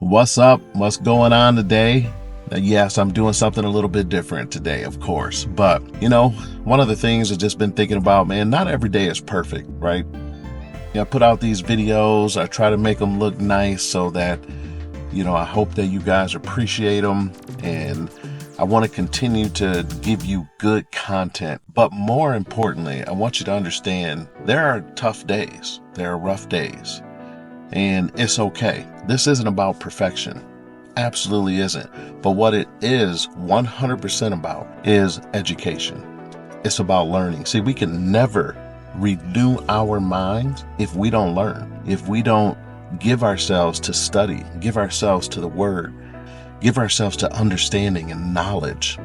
What's up? What's going on today? Yes, I'm doing something a little bit different today, of course. But, one of the things I've just been thinking about, man, not every day is perfect, right? I put out these videos. I try to make them look nice so that, I hope that you guys appreciate them. And I want to continue to give you good content. But more importantly, I want you to understand there are tough days. There are rough days. And it's okay. This isn't about perfection. Absolutely isn't. But what it is 100% about is education. It's about learning. See, we can never renew our minds if we don't learn, if we don't give ourselves to study, give ourselves to the word, give ourselves to understanding and knowledge.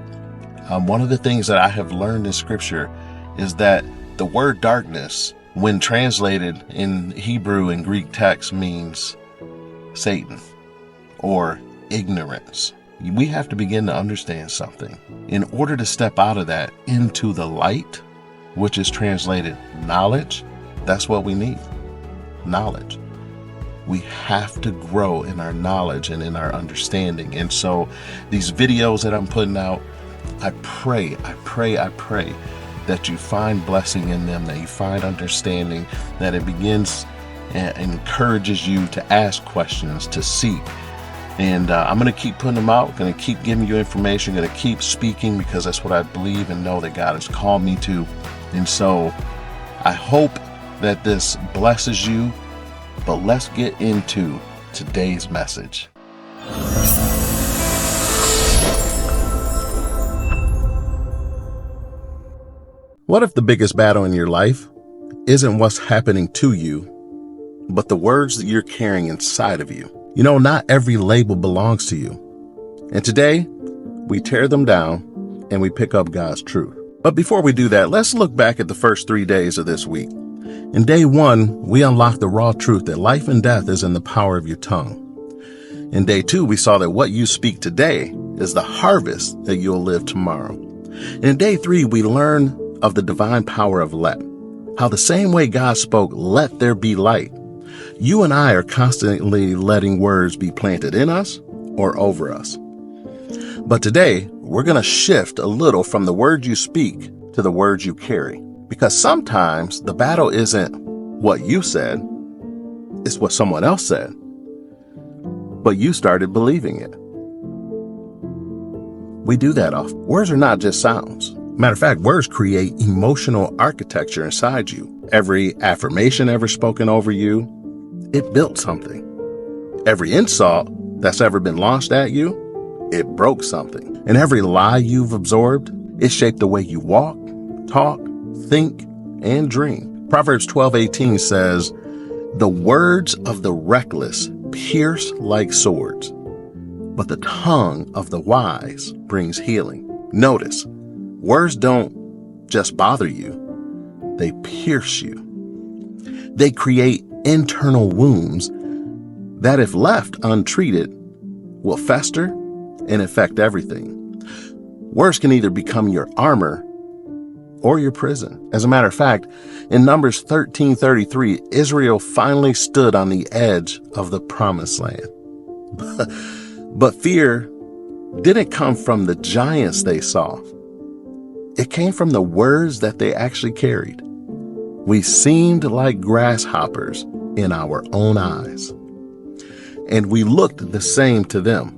One of the things that I have learned in scripture is that the word darkness, when translated in Hebrew and Greek text, means Satan or ignorance. We have to begin to understand something. In order to step out of that into the light, which is translated knowledge, that's what we need. Knowledge. We have to grow in our knowledge and in our understanding. And so these videos that I'm putting out, I pray that you find blessing in them, that you find understanding, that it begins and encourages you to ask questions, to seek. And I'm going to keep putting them out, going to keep giving you information, going to keep speaking because that's what I believe and know that God has called me to. And so I hope that this blesses you, but let's get into today's message. What if the biggest battle in your life isn't what's happening to you, but the words that you're carrying inside of you? Not every label belongs to you. And today, we tear them down and we pick up God's truth. But before we do that, let's look back at the first 3 days of this week. In day 1, we unlocked the raw truth that life and death is in the power of your tongue. In day 2, we saw that what you speak today is the harvest that you'll live tomorrow. And in day 3, we learned of the divine power of let, how the same way God spoke, let there be light. You and I are constantly letting words be planted in us or over us. But today, we're going to shift a little from the words you speak to the words you carry. Because sometimes the battle isn't what you said, it's what someone else said. But you started believing it. We do that often. Words are not just sounds. Matter of fact, words create emotional architecture inside you. Every affirmation ever spoken over you, it built something. Every insult that's ever been launched at you, it broke something. And every lie you've absorbed, it shaped the way you walk, talk, think, and dream. Proverbs 12:18 says, "The words of the reckless pierce like swords, but the tongue of the wise brings healing." Notice, words don't just bother you, they pierce you. They create internal wounds that, if left untreated, will fester and affect everything. Words can either become your armor or your prison. As a matter of fact, in Numbers 13:33, Israel finally stood on the edge of the promised land. But fear didn't come from the giants they saw. It came from the words that they actually carried. We seemed like grasshoppers in our own eyes, and we looked the same to them.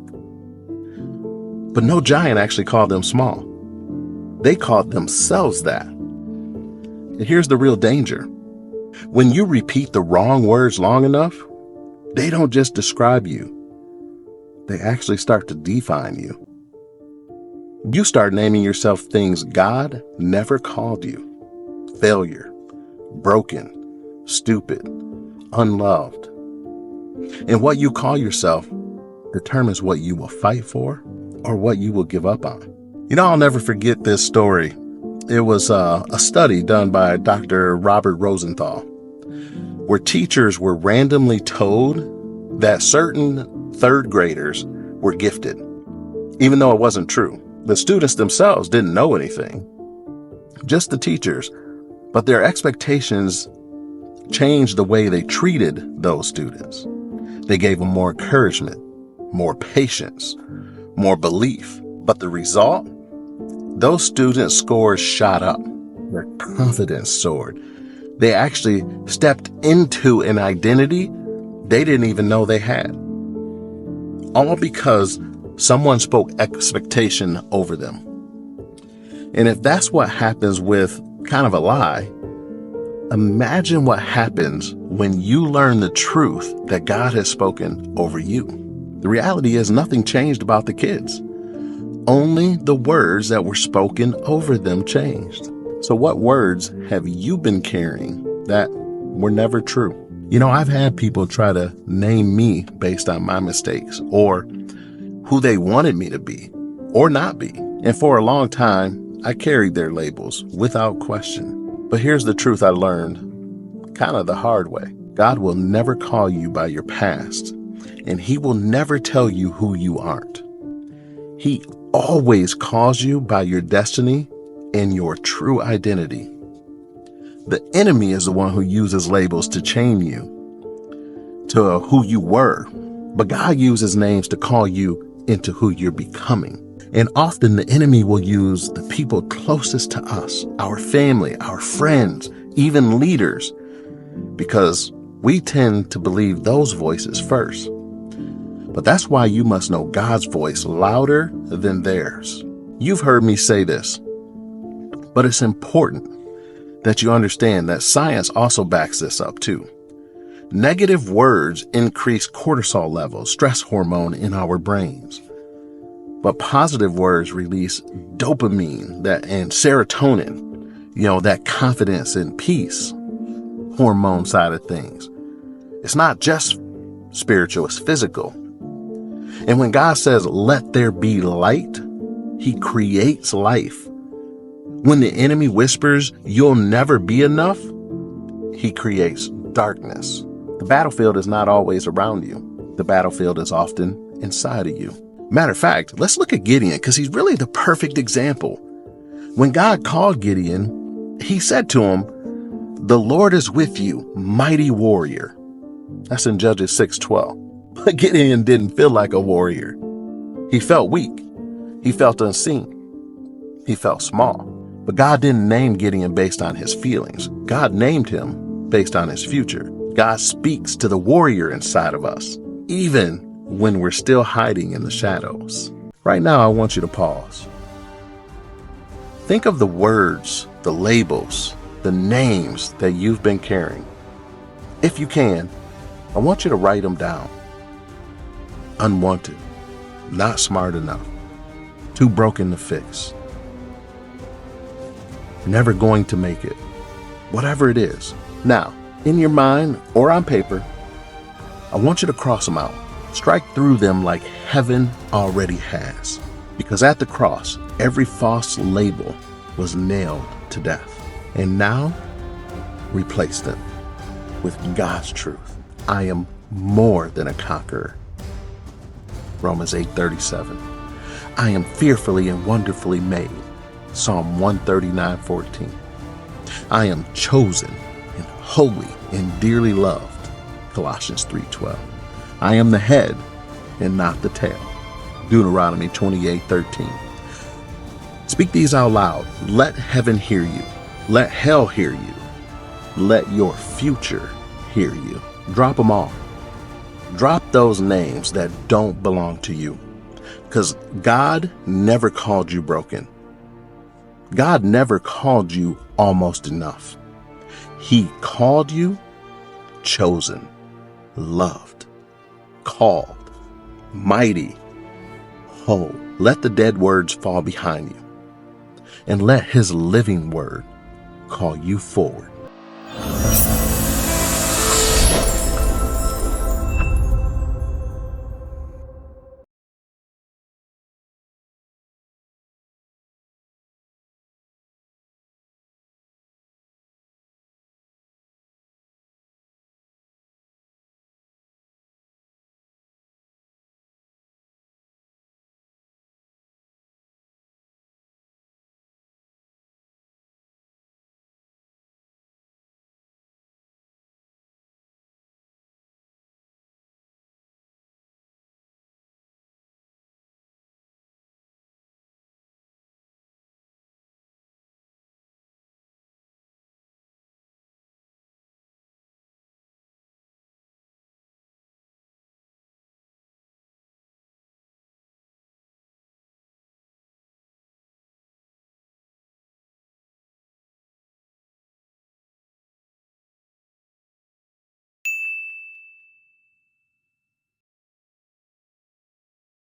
But no giant actually called them small. They called themselves that. And here's the real danger. When you repeat the wrong words long enough, they don't just describe you. They actually start to define you. You start naming yourself things God never called you. Failure, broken, stupid, unloved. And what you call yourself determines what you will fight for or what you will give up on. I'll never forget this story. It was a study done by Dr. Robert Rosenthal, where teachers were randomly told that certain third graders were gifted, even though it wasn't true. The students themselves didn't know anything, just the teachers, but their expectations changed the way they treated those students. They gave them more encouragement. more patience, more belief. But the result? Those students' scores shot up. Their confidence soared. They actually stepped into an identity they didn't even know they had. All because someone spoke expectation over them. And if that's what happens with kind of a lie, imagine what happens when you learn the truth that God has spoken over you. The reality is nothing changed about the kids. Only the words that were spoken over them changed. So what words have you been carrying that were never true? You know, I've had people try to name me based on my mistakes or who they wanted me to be or not be. And for a long time, I carried their labels without question. But here's the truth I learned kind of the hard way. God will never call you by your past, and He will never tell you who you aren't. He always calls you by your destiny and your true identity. The enemy is the one who uses labels to chain you to who you were, but God uses names to call you into who you're becoming. And often the enemy will use the people closest to us, our family, our friends, even leaders, because we tend to believe those voices first. But that's why you must know God's voice louder than theirs. You've heard me say this, but it's important that you understand that science also backs this up too. Negative words increase cortisol levels, stress hormone in our brains. But positive words release dopamine and serotonin, that confidence and peace hormone side of things. It's not just spiritual, it's physical. And when God says, let there be light, He creates life. When the enemy whispers, you'll never be enough, He creates darkness. The battlefield is not always around you. The battlefield is often inside of you. Matter of fact, let's look at Gideon because he's really the perfect example. When God called Gideon, He said to him, the Lord is with you, mighty warrior. That's in Judges 6:12. But Gideon didn't feel like a warrior. He felt weak. He felt unseen. He felt small. But God didn't name Gideon based on his feelings. God named him based on his future. God speaks to the warrior inside of us, even when we're still hiding in the shadows. Right now, I want you to pause. Think of the words, the labels, the names that you've been carrying. If you can, I want you to write them down. Unwanted, not smart enough, too broken to fix, never going to make it, whatever it is. Now, in your mind or on paper, I want you to cross them out. Strike through them like heaven already has. Because at the cross, every false label was nailed to death. And now, replace them with God's truth. I am more than a conqueror. Romans 8:37. I am fearfully and wonderfully made. Psalm 139:14. I am chosen and holy and dearly loved. Colossians 3:12. I am the head and not the tail. Deuteronomy 28:13. Speak these out loud. Let heaven hear you. Let hell hear you. Let your future hear you. Drop them all. Drop those names that don't belong to you. Because God never called you broken. God never called you almost enough. He called you chosen, loved, called, mighty, whole. Let the dead words fall behind you and let His living word call you forward.